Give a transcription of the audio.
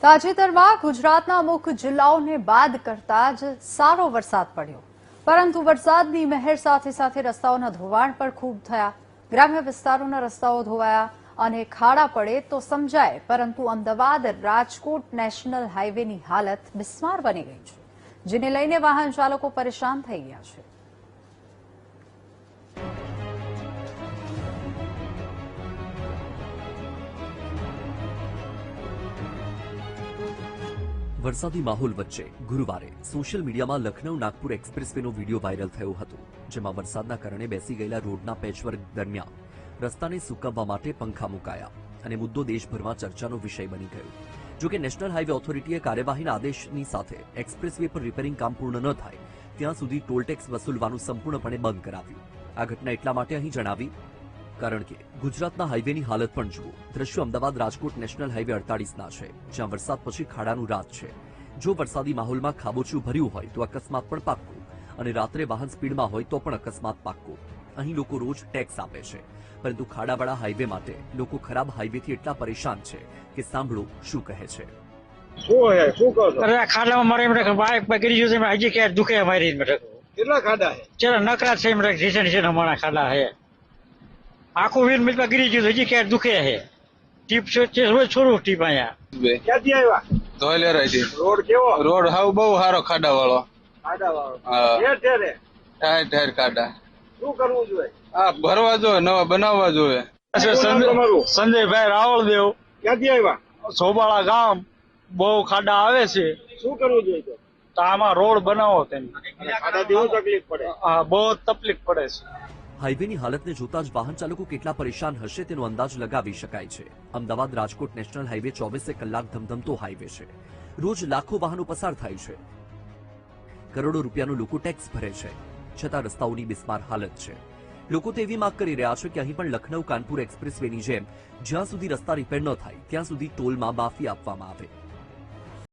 તાજેતરમાં ગુજરાતના અમુક જિલ્લાઓને બાદ કરતા જ સારો વરસાદ પડ્યો, પરંતુ વરસાદની મહેર સાથે સાથે રસ્તાઓના ધોવાણ પણ ખૂબ થયા। ગ્રામ્ય વિસ્તારોના રસ્તાઓ ધોવાયા અને ખાડા પડે તો સમજાય, પરંતુ અમદાવાદ રાજકોટ નેશનલ હાઈવેની હાલત બિસ્માર બની ગઈ છે, જેને લઈને વાહન ચાલકો પરેશાન થઈ ગયા છે। વરસાદી માહોલ વચ્ચે ગુરુવારે સોશિયલ મીડિયામાં લખનઉ નાગપુર એક્સપ્રેસવેનો વિડીયો વાયરલ થયો હતો, જેમાં વરસાદના કારણે બેસી ગયેલા રોડના પેચવર્ક દરમિયાન રસ્તાને સૂકવવા માટે પંખા મુકાયા અને મુદ્દો દેશભરમાં ચર્ચાનો વિષય બની ગયો। જોકે નેશનલ હાઈવે ઓથોરિટીએ કાર્યવાહીના આદેશની સાથે એક્સપ્રેસવે પર રિપેરિંગ કામ પૂર્ણ ન થાય ત્યાં સુધી ટોલ ટેક્સ વસૂલવાનું સંપૂર્ણપણે બંધ કરાવ્યું। આ ઘટના એટલા માટે અહીં જણાવી કારણ કે ગુજરાતના હાઈવેની હાલત પણ જુઓ। દ્રશ્યો અમદાવાદ રાજકોટ નેશનલ હાઈવે 48ના છે, જ્યાં વરસાદ પછી ખાડાનું રાત છે। જો વરસાદી માહોલમાં ખાબોચિયું ભર્યું હોય તો અકસ્માત પણ પાક્કો, અને રાત્રે વાહન સ્પીડમાં હોય તો પણ અકસ્માત પાક્કો। અહીં લોકો રોજ ટેક્સ આપે છે, પરંતુ ખાડાવાળા હાઈવે માટે લોકો ખરાબ હાઈવેથી એટલા પરેશાન છે કે સાંભળો શું કહે છે। ખાડામાં મારે બાઇક ગરી ગયું છે, હજી ક્યારે દુખે મારી કેટલા ખાડા છે? નકરા છે રીસેન્ટ છે, ખાડા છે આખું વીર મિલમાં ગીરી ગયું, હજી ક્યારે દુખે છે। ટીપ છોડું ટીપ અહીંયા ક્યાંથી આવ્યા? ધોલેરાથી। રોડ કેવો? રોડ હાવ બહુ સારો, ખાડા વાળો। ખાડા વાળો ઠેર ઠેર ખાડા। શું કરવું જોઈએ? આ ભરવા જોઈએ, નવા બનાવવા જોઈએ। સંજયભાઈ રાવળદેવ। ક્યાંથી આવ્યા? સોબાળા ગામ। બહુ ખાડા આવે છે, શું કરવું જોઈએ તો આમાં રોડ બનાવો તેમ। ખાડાથી શું તકલીફ પડે? બહુ તકલીફ પડે છે। હાઈવેની હાલતને જોતા જ વાહન ચાલકો કેટલા પરેશાન હશે તેનો અંદાજ લગાવી શકાય છે। અમદાવાદ રાજકોટ નેશનલ હાઈવે 24 કલાક ધમધમતો હાઈવે છે। રોજ લાખો વાહનો પસાર થાય છે, કરોડો રૂપિયાનો લોકો ટેક્સ ભરે છે, છતાં રસ્તાઓની બિસ્માર હાલત છે। લોકો તો એવી માંગ કરી રહ્યા છે કે અહીં પણ લખનઉ કાનપુર એક્સપ્રેસવેની જેમ જ્યાં સુધી રસ્તા રિપેર ન થાય ત્યાં સુધી ટોલમાં માફી આપવામાં આવે।